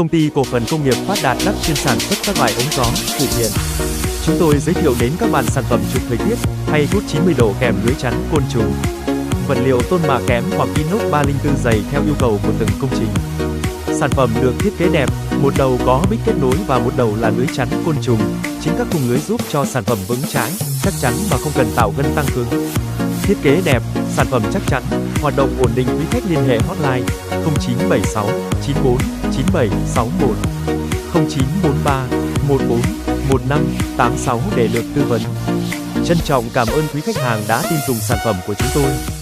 Công ty cổ phần công nghiệp Phát Đạt Đắc chuyên sản xuất các loại ống gió, phụ kiện. Chúng tôi giới thiệu đến các bạn sản phẩm chụp thời tiết, hay hút 90 độ kèm lưới chắn côn trùng. Vật liệu tôn mạ kẽm hoặc inox 304 dày theo yêu cầu của từng công trình. Sản phẩm được thiết kế đẹp, một đầu có bích kết nối và một đầu là lưới chắn côn trùng. Chính các khung lưới giúp cho sản phẩm vững chãi, chắc chắn mà không cần tạo gân tăng cứng. Thiết kế đẹp, sản phẩm chắc chắn, hoạt động ổn định. Quý khách liên hệ hotline 0976 94 9761 0943 14 1586 để được tư vấn. Trân trọng cảm ơn quý khách hàng đã tin dùng sản phẩm của chúng tôi.